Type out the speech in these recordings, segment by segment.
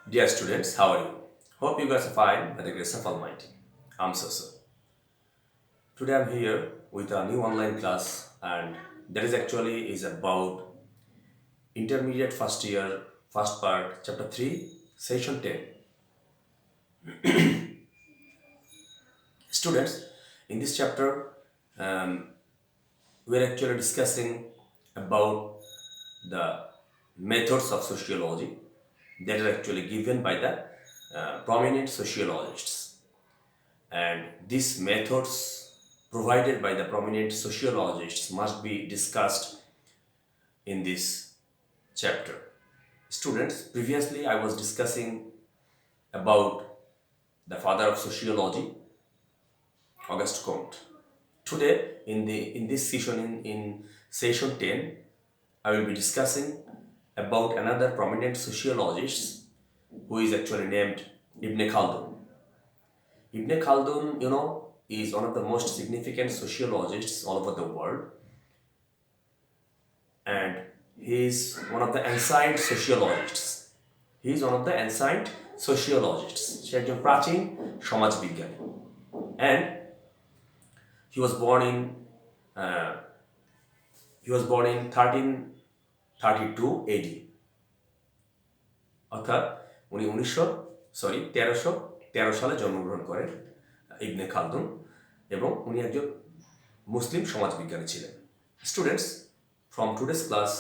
Dear students, how are you? Hope you guys are fine by the grace of Almighty. I'm Sasa. Today I'm here with a new online class and that is actually is about intermediate first year, first part, chapter 3, session 10. Students, in this chapter, um, we're actually discussing about the methods of sociology that are actually given by the prominent sociologists. And these methods provided by the prominent sociologists must be discussed in this chapter. Students, previously I was discussing about the father of sociology, Auguste Comte. Today, in this session, in session 10, I will be discussing about another prominent sociologist who is actually named Ibn Khaldun. Ibn Khaldun, is one of the most significant sociologists all over the world, and he is one of the ancient sociologists. He is one of the ancient sociologists. সে একজন প্রাচীন সমাজবিজ্ঞানী, and he was born in uh, he was born in 1332 AD, অর্থাৎ উনি 1313 সালে জন্মগ্রহণ করেন ইবনে খালদুন, এবং উনি একজন মুসলিম সমাজবিজ্ঞানী ছিলেন। Students, from today's class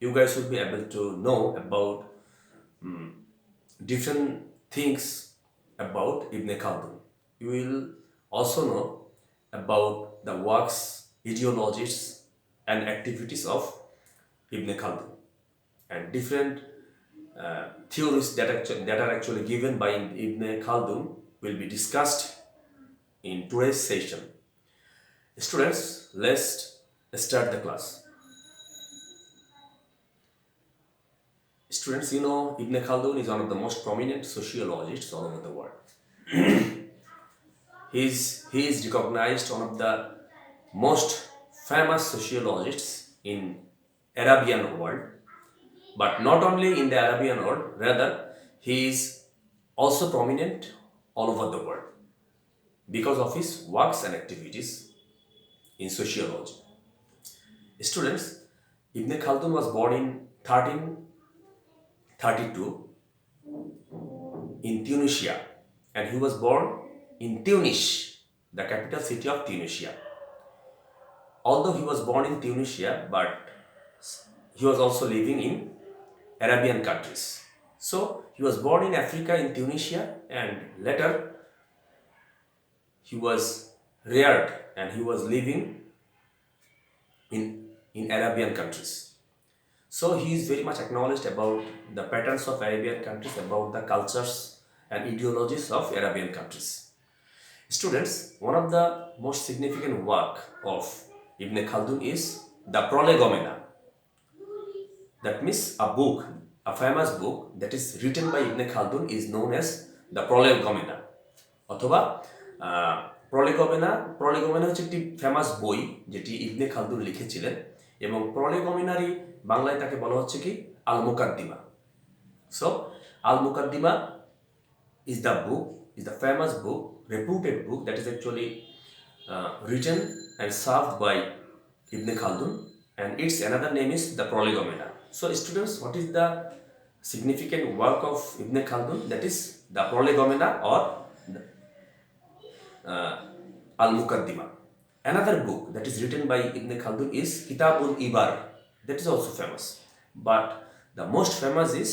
you guys will be able to know about different things about Ibn Khaldun. You will also know about the works, ideologies and activities of Ibn Khaldun, and different theories that are actually given by Ibn Khaldun will be discussed in today's session. Students, let's start the class. Students, Ibn Khaldun is one of the most prominent sociologists all over the world. He is recognized one of the most famous sociologists in Arabian world, but not only in the Arabian world, rather he is also prominent all over the world because of his works and activities in sociology. Students, Ibn Khaldun was born in 1332 in Tunisia, and he was born in Tunis, the capital city of Tunisia. Although he was born in Tunisia, but he was also living in Arabian countries. So he was born in Africa in Tunisia, and later he was reared and he was living in Arabian countries. So he is very much acknowledged about the patterns of Arabian countries, about the cultures and ideologies of Arabian countries. Students, one of the most significant work of Ibn Khaldun is the Prolegomena. That means a famous book that is written by Ibn Khaldun is known as the Prolegomena. অথবা প্রলেগোমেনা হচ্ছে একটি famous বই যেটি ইবনে খালদুন লিখেছিলেন, এবং প্রলেগোমেনারই বাংলায় তাকে বলা হচ্ছে কি Al Muqaddimah. So Al Muqaddimah is the famous book, reputed book that is actually written and served by Ibn Khaldun, and its another name is the Prolegomena. So students, what is the significant work of Ibn Khaldun? That is the Prolegomena or Al-Muqaddimah. Another book that is written by Ibn Khaldun is Kitabul Ibar. That is also famous. But the most famous is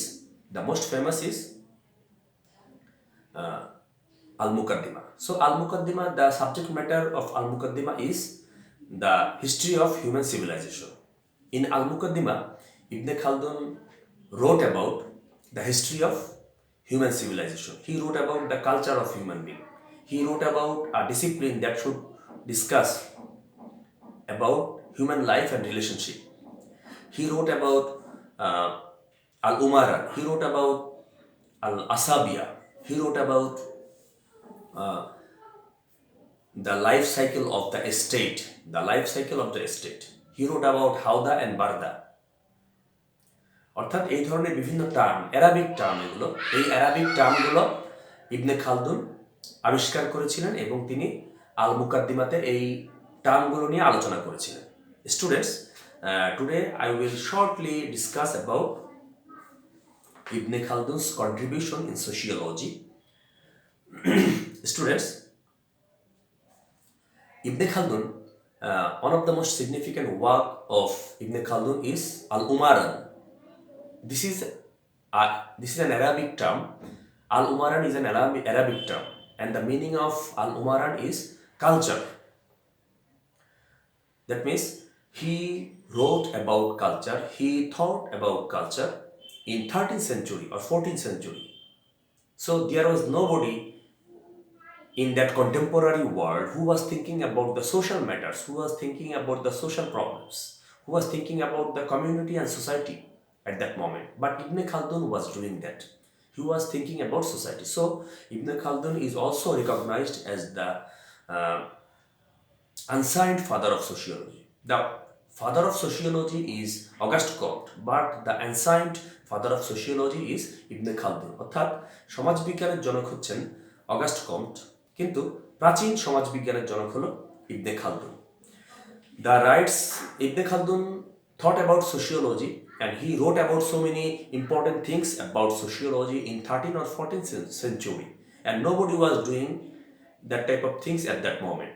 Al-Muqaddimah. So Al-Muqaddimah, the subject matter of Al-Muqaddimah is the history of human civilization. In Al-Muqaddimah, Ibn Khaldun wrote about the history of human civilization. He wrote about the culture of human being. He wrote about a discipline that should discuss about human life and relationship. He wrote about Al-Umara. He wrote about Al-Asabiya. He wrote about the life cycle of the estate. He wrote about Hauda and Barda. অর্থাৎ এই ধরনের বিভিন্ন term, Arabic term এগুলো, এই Arabic টার্মগুলো ইবনে খালদুন আবিষ্কার করেছিলেন এবং তিনি আল মুকাদ্দিমাতে এই টার্মগুলো নিয়ে আলোচনা করেছিলেন। Students, today I will shortly discuss about Ibn Khaldun's contribution in sociology. Students, Ibn Khaldun, one of the most significant work of Ibn Khaldun is Al-Umaran. This is an Arabic term. Al-Umaran is an Arabic term, and the meaning of Al-Umaran is culture. That means he wrote about culture, he thought about culture in 13th century or 14th century. So there was nobody in that contemporary world who was thinking about the social matters, who was thinking about the social problems, who was thinking about the community and society at that moment. But Ibn Khaldun was doing that. He was thinking about society. So Ibn Khaldun is also recognized as the ancient father of sociology. The father of sociology is Auguste Comte, but the ancient father of sociology is Ibn Khaldun. অর্থাৎ সমাজবিজ্ঞানের জনক হচ্ছেন August কম্ট, কিন্তু প্রাচীন সমাজবিজ্ঞানের জনক হলো ইবনে Khaldun. The writes Ibn Khaldun thought about sociology and he wrote about so many important things about sociology in 13th or 14th century, and nobody was doing that type of things at that moment.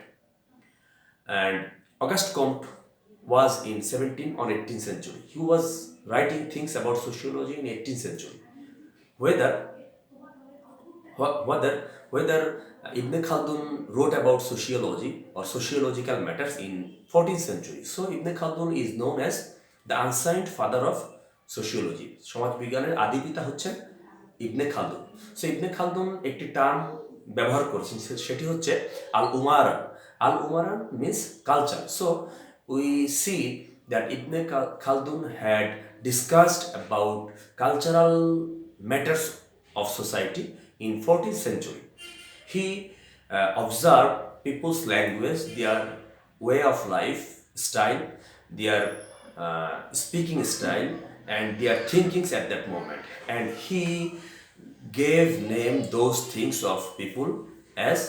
And Auguste Comte was in 17th or 18th century. He was writing things about sociology in 18th century. Whether Ibn Khaldun wrote about sociology or sociological matters in 14th century. So Ibn Khaldun is known as the ancient father of sociology. সমাজবিজ্ঞানের আদি পিতা হচ্ছেন Ibn Khaldun. So Ibn Khaldun একটি term ব্যবহার করেছেন, সেটি হচ্ছে Al Umran. Al Umran means culture. So we see that Ibn Khaldun had discussed about cultural matters of society in 14th century. He observed people's language, their way of life style, their speaking style, and their thinkings at that moment. And he gave name those things of people as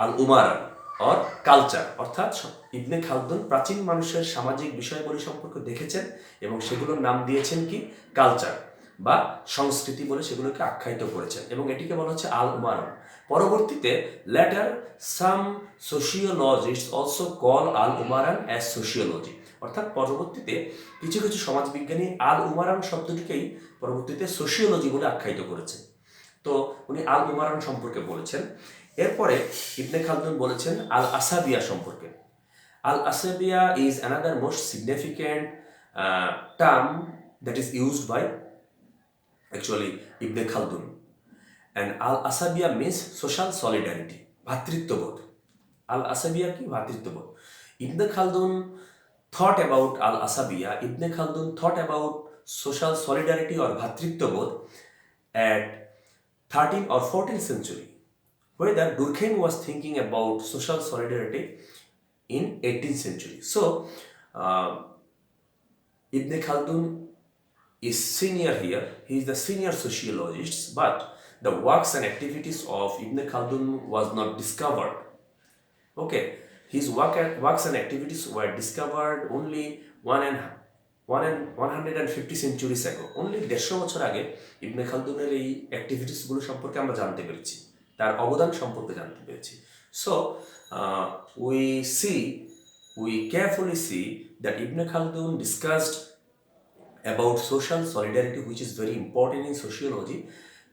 al-umaran or culture. অর্থাৎ ইবনে খালদুন প্রাচীন মানুষের সামাজিক বিষয়গুলি সম্পর্কে দেখেছেন এবং সেগুলোর নাম দিয়েছেন কি কালচার বা সংস্কৃতি বলে সেগুলোকে আখ্যায়িত করেছেন, এবং এটিকে বলা হচ্ছে আল উমারান। পরবর্তীতে লেটার সাম সোশিওলজিস্ট অলসো কল আল উমারান অ্যাজ সোশিওলজি। অর্থাৎ পরবর্তীতে কিছু কিছু সমাজবিজ্ঞানী আল উমারান শব্দটিকেই পরবর্তীতে সোশিওলজি বলে আখ্যায়িত করেছেন। তো উনি আল উমারান সম্পর্কে বলেছেন। এরপরে ইবনে খালদুন বলেছেন আল আসাবিয়া সম্পর্কে। Al Asabiyyah is another most significant term that is used by actually Ibn Khaldun. And Al-Asabiya means social solidarity, ভাতৃত্ববোধ। Al-Asabiya কি ভাতৃত্ববোধ। Ibn Khaldun thought about Al-Asabiya, Ibn Khaldun thought about social solidarity or ভাতৃত্ববোধ at 13th or 14th century, whether Durkheim was thinking about social solidarity in 18th century. So Ibn Khaldun is senior here. He is the senior sociologist, but the works and activities of Ibn Khaldun was not discovered. Okay, his works and activities were discovered only 150 centuries ago. Only 150 বছর আগে ইবনে খালদুনের এই অ্যাক্টিভিটিসগুলো সম্পর্কে আমরা জানতে পেরেছি, তার অবদান সম্পর্কে জানতে পেরেছি। So we carefully see that Ibn Khaldun discussed about social solidarity, which is very important in sociology,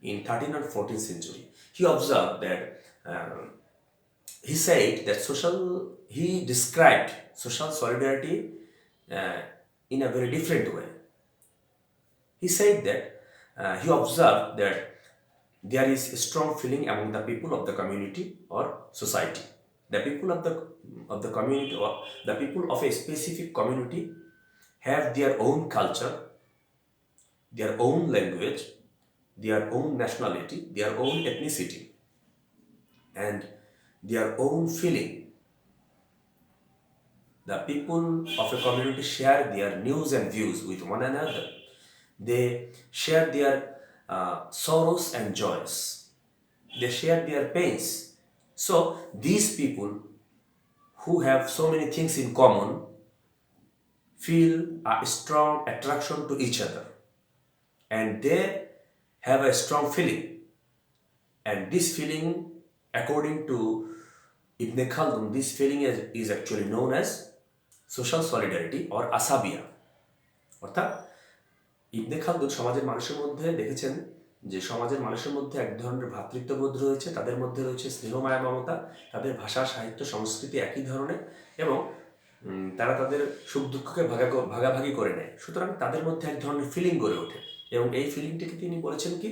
in 13th and 14th century. He observed that he said that he described social solidarity in a very different way. He said that he observed that there is a strong feeling among the people of the community or society. The people of the community or the people of a specific community have their own culture, their own language, their own nationality, their own ethnicity, and their own feeling. The people of a community share their news and views with one another. they share their sorrows and joys, they share their pains. So these people who have so many things in common feel a strong attraction to each other, and they have a strong feeling. And this feeling, according to Ibn Khaldun, this feeling is actually known as social solidarity or asabiya. অর্থাৎ ইবনে খালদুন সমাজের মানুষের মধ্যে দেখেছেন যে সমাজের মানুষের মধ্যে এক ধরনের ভ্রাতৃত্ববোধ রয়েছে, তাদের মধ্যে রয়েছে স্নেহ মায়া মমতা, তাদের ভাষা সাহিত্য সংস্কৃতি একই ধরনের, এবং তারা তাদের সুখ দুঃখকে ভাগাভাগি করে নেয়। সুতরাং তাদের মধ্যে এক ধরনের ফিলিং গড়ে ওঠে, এবং এই ফিলিংটিকে তিনি বলেছেন কি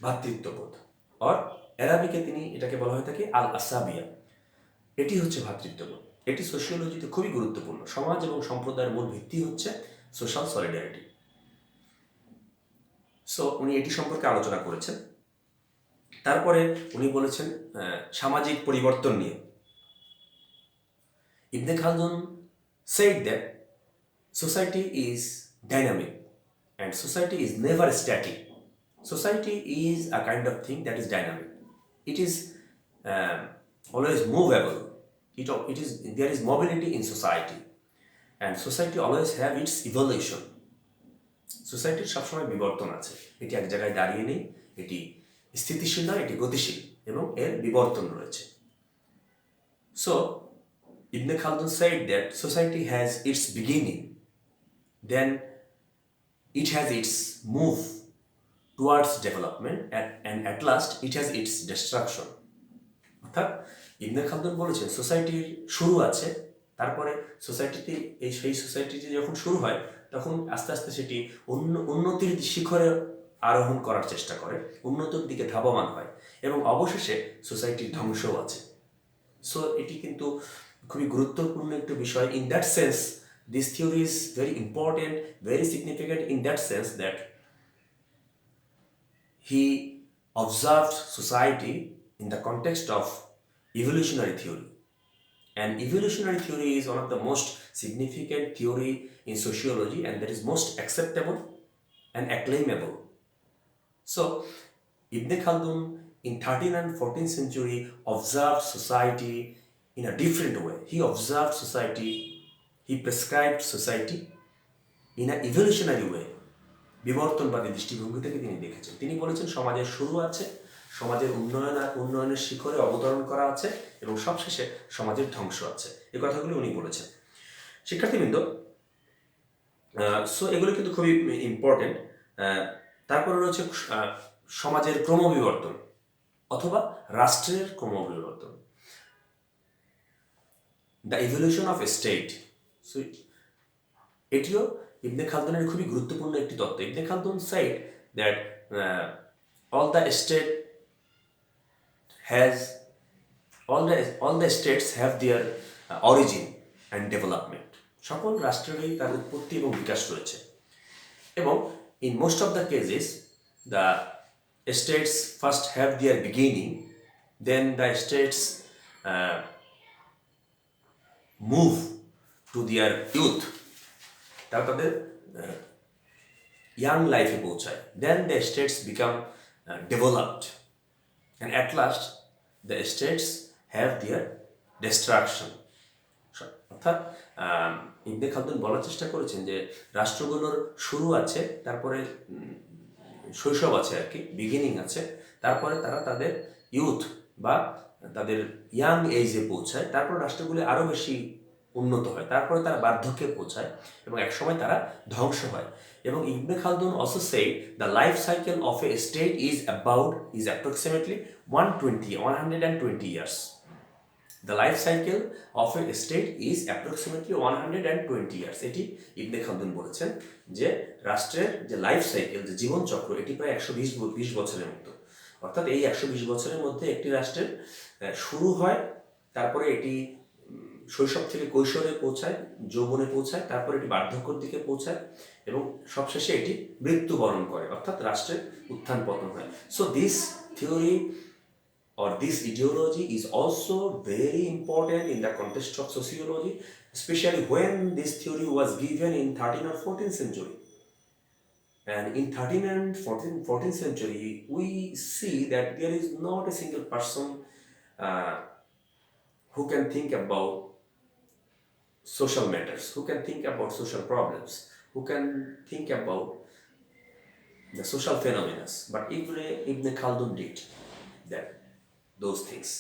ভ্রাতৃত্ববোধ, আর অ্যারাবিকে তিনি এটাকে বলা হয়ে থাকে আল আসাবিয়া। এটি হচ্ছে ভ্রাতৃত্ববোধ। এটি সোশিওলজিতে খুবই গুরুত্বপূর্ণ। সমাজ এবং সম্প্রদায়ের মূল ভিত্তি হচ্ছে সোশ্যাল সলিডারিটি। সো উনি এটি সম্পর্কে আলোচনা করেছেন। তারপরে উনি বলেছেন সামাজিক পরিবর্তন নিয়ে। ইবনে Khaldun said that society is dynamic and society is never static. Society is a kind of thing that is dynamic. It is always movable. There is mobility in society, and society always have its evolution. সোসাইটির সবসময় বিবর্তন আছে, এটি এক জায়গায় দাঁড়িয়ে নেই, এটি স্থিতিশীল নয়, এটি গতিশীল, এবং এর বিবর্তন রয়েছে। So Ibn Khaldun said that society has its beginning, then it has its move towards development, and at last it has its destruction. অর্থাৎ ইবনে খালদুন বলেছেন সোসাইটির শুরু আছে, তারপরে সোসাইটিতে সেই সোসাইটিটি যখন শুরু হয় তখন আস্তে আস্তে সেটি উন্নতির শিখরে আরোহণ করার চেষ্টা করে, উন্নতির দিকে ধাবমান হয়, এবং অবশেষে সোসাইটির ধ্বংসও আছে। সো এটি কিন্তু খুবই গুরুত্বপূর্ণ একটি বিষয়। In that sense this theory is very important, very significant in that sense that he observed society in the context of evolutionary theory. And evolutionary theory is one of the most significant theory in sociology, and that is most acceptable and acclaimable. So Ibn Khaldun in 13th and 14th century observed society in a different way. He observed society, he prescribed society in an evolutionary way. বিবর্তনবাদী দৃষ্টিভঙ্গি থেকে তিনি দেখেছেন। তিনি বলেছেন সমাজের শুরু আছে, সমাজের উন্নয়নের শিখরে অবতরণ করা আছে, এবং সবশেষে সমাজের ধ্বংস আছে। এই কথাগুলি উনি বলেছেন। শিক্ষার্থীবৃন্দ, সো এগুলো কিন্তু খুবই ইম্পর্টেন্ট। তারপরে রয়েছে সমাজের ক্রমবিবর্তন অথবা রাষ্ট্রের ক্রমবিবর্তন, the evolution of state. So এটিও ইবনে খালদুনের খুবই গুরুত্বপূর্ণ একটি তত্ত্ব। ইবনে Khaldun said that all the states have their origin and development. সকল রাষ্ট্রেরই তার উৎপত্তি এবং বিকাশ রয়েছে, এবং in most of the cases the states first have their beginning, then the states move to their youth, তারা তাদের ইয়াং লাইফে পৌঁছায়, then the states become developed, and at last the states have their destruction. অর্থাৎ ইবনে খালদুন বলার চেষ্টা করেছেন যে রাষ্ট্রগুলোর শুরু আছে, তারপরে শৈশব আছে আর কি, বিগিনিং আছে, তারপরে তারা তাদের ইউথ বা তাদের ইয়াং এজে পৌঁছায়, তারপর রাষ্ট্রগুলি আরও বেশি উন্নত হয়, তারপরে তারা বার্ধক্যে পৌঁছায়, এবং একসময় তারা ধ্বংস হয়। এবং ইবনে Khaldun also say the life cycle of a state is approximately 120 years. The life cycle of a state is approximately 120 years. এটি ইবনে খালদুন বলেছেন যে রাষ্ট্রের যে লাইফ সাইকেল, যে জীবনচক্র, এটি প্রায় 120 বছরের মতো। অর্থাৎ এই 120 বছরের মধ্যে একটি রাষ্ট্রের শুরু হয়, তারপরে এটি শৈশব থেকে কৈশোরে পৌঁছায়, যৌবনে পৌঁছায়, তারপরে এটি বার্ধক্যের দিকে পৌঁছায়, এবং সবশেষে এটি মৃত্যুবরণ করে, অর্থাৎ রাষ্ট্রের উত্থান পতন হয়। So this theory or this ideology is also very important in the context of sociology, especially when this theory was given in 13th or 14th century. And in 13th and 14th century, we see that there is not a single person uh, who can think about social matters, who can think about social problems, who can think about the social phenomena. But Ibn Khaldun did that, those things.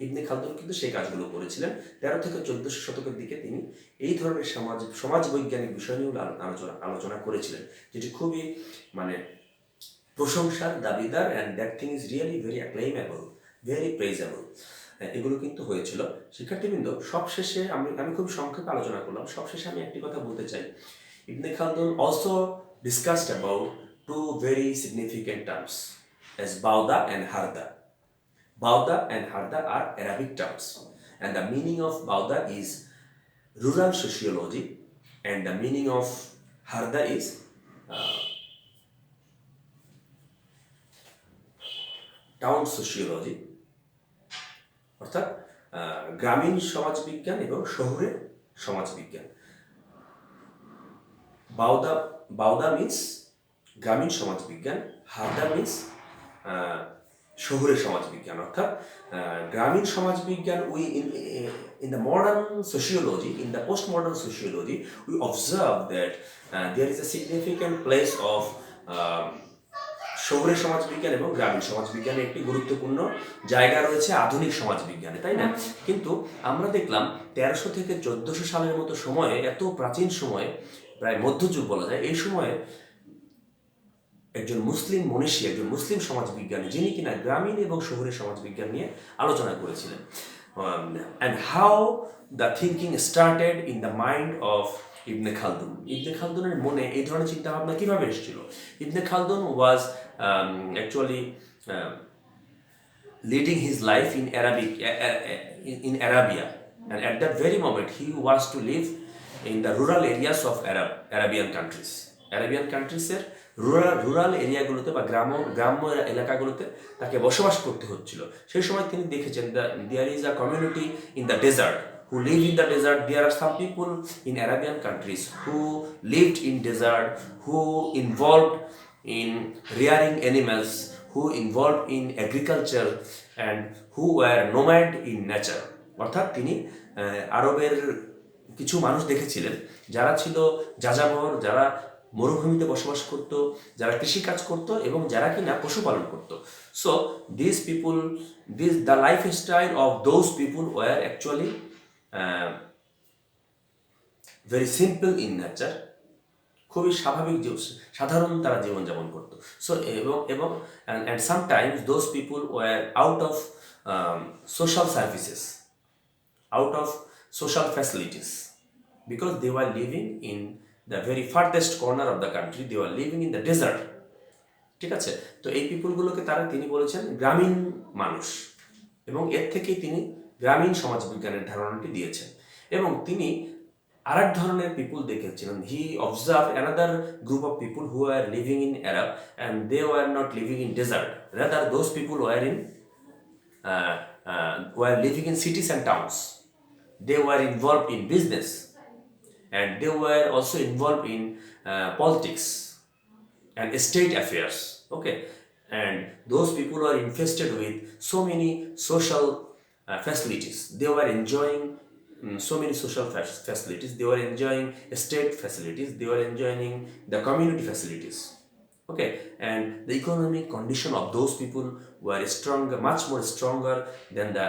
ইবনে খালদুন কিন্তু সেই কাজগুলো করেছিলেন। 13 থেকে 1400 শতকের দিকে তিনি এই ধরনের সমাজ বৈজ্ঞানিক বিষয় নিয়ে আলোচনা করেছিলেন, যেটি খুবই মানে প্রশংসার দাবিদার, and that thing is really very acclaimable, very praisable. এগুলো কিন্তু হয়েছিল। শিক্ষার্থীবৃন্দ, সবশেষে আমি খুব সংক্ষেপে আলোচনা করলাম। সবশেষে আমি একটি কথা বলতে চাই। Ibn Khaldun also discussed about two very significant terms as Bauda and Harda. Bauda and Harda are Arabic terms, and the meaning of Bauda is rural sociology, and the meaning of Harda is town sociology, অর্থাৎ গ্রামীণ সমাজবিজ্ঞান এবং শহুরে সমাজবিজ্ঞান। বাউদা means গ্রামীণ সমাজবিজ্ঞান, হারদা means শহুরে সমাজবিজ্ঞান। অর্থাৎ গ্রামীণ সমাজবিজ্ঞান, in the modern sociology, in the postmodern sociology, we observe that there is a significant place of শহুরে সমাজবিজ্ঞান এবং গ্রামীণ সমাজবিজ্ঞানে একটি গুরুত্বপূর্ণ জায়গা রয়েছে আধুনিক সমাজবিজ্ঞানে, তাই না? কিন্তু আমরা দেখলাম 1300 থেকে 1400 সালের মতো সময়ে, এত প্রাচীন সময়ে, প্রায় মধ্যযুগ বলা যায়, এই সময়ে একজন মুসলিম মনীষী, একজন মুসলিম সমাজবিজ্ঞানী, যিনি কিনা গ্রামীণ এবং শহুরে সমাজবিজ্ঞান নিয়ে আলোচনা করেছিলেন। And how the thinking started in the mind of Ibn Khaldun. Ibn খালদুনের মনে এই ধরনের চিন্তাভাবনা কীভাবে এসেছিল? Ibn Khaldun was actually leading his life in Arabia, and at that very moment he was to live in the rural areas of Arabian countries. Arabian countries এর rural এরিয়াগুলোতে বা গ্রাম্য এলাকাগুলোতে তাকে বসবাস করতে হচ্ছিল। সেই সময় তিনি দেখেছেন there is a community in the desert who live in the desert. There are some people in Arabian countries who lived in desert, who involved in rearing animals, who involved in agriculture, and who were nomad in nature. অর্থাৎ তিনি আরবের কিছু মানুষ দেখেছিলেন যারা ছিল যাযাবর, যারা মরুভূমিতে বসবাস করত, যারা কৃষিকাজ করত এবং যারা কিনা পশুপালন করত। So this people, the life style of those people were actually very simple in nature, খুবই স্বাভাবিক, সাধারণ তারা জীবনযাপন করতো। সো এবং and sometimes those people were out of social services, out of social facilities, because they were living in the very farthest corner of the country, they were living in the desert. ঠিক আছে? তো এই পিপুলগুলোকে তিনি বলেছেন গ্রামীণ মানুষ, এবং এর থেকেই তিনি গ্রামীণ সমাজবিজ্ঞানের ধারণাটি দিয়েছেন। এবং তিনি আরেক ধরনের পিপুল দেখেছিলেন। He observe another group of people who are living in Arab, and they were not living in desert, rather those people were living in cities and towns. They were involved in business, and they were also involved in politics and state affairs. Okay, and those people were infested with so many social facilities. They were enjoying so many social facilities. They were enjoying state facilities. They were enjoying the community facilities. Okay, and the economic condition of those people were stronger, much more stronger than the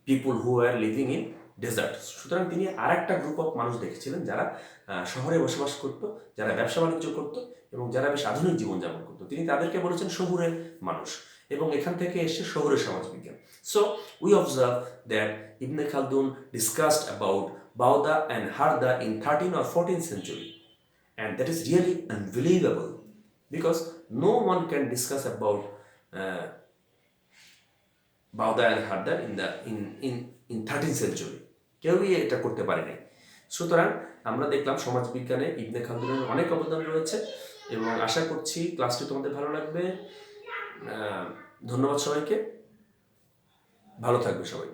people who were living in desert. সুতরাং তিনি আরেকটা group of মানুষ দেখেছিলেন যারা শহরে বসবাস করতো, যারা ব্যবসা বাণিজ্য করতো এবং যারা বেশ আধুনিক জীবনযাপন করতো। তিনি তাদেরকে বলেছেন শহুরের মানুষ, এবং এখান থেকে এসে শহুরে সমাজবিজ্ঞান। So we observe that Ibn Khaldun discussed about বাউদা অ্যান্ড হারদা in 13 or 14th century, and that is really unbelievable because no one can discuss about বাউদা অ্যান্ড হারদা in 13th century. কেউই এটা করতে পারেনি। সুতরাং আমরা দেখলাম সমাজবিজ্ঞানে ইবনে খালদুনের অনেক অবদান রয়েছে, এবং আশা করছি ক্লাসটি তোমাদের ভালো লাগবে। ধন্যবাদ সবাইকে, ভালো থাকবে সবাই।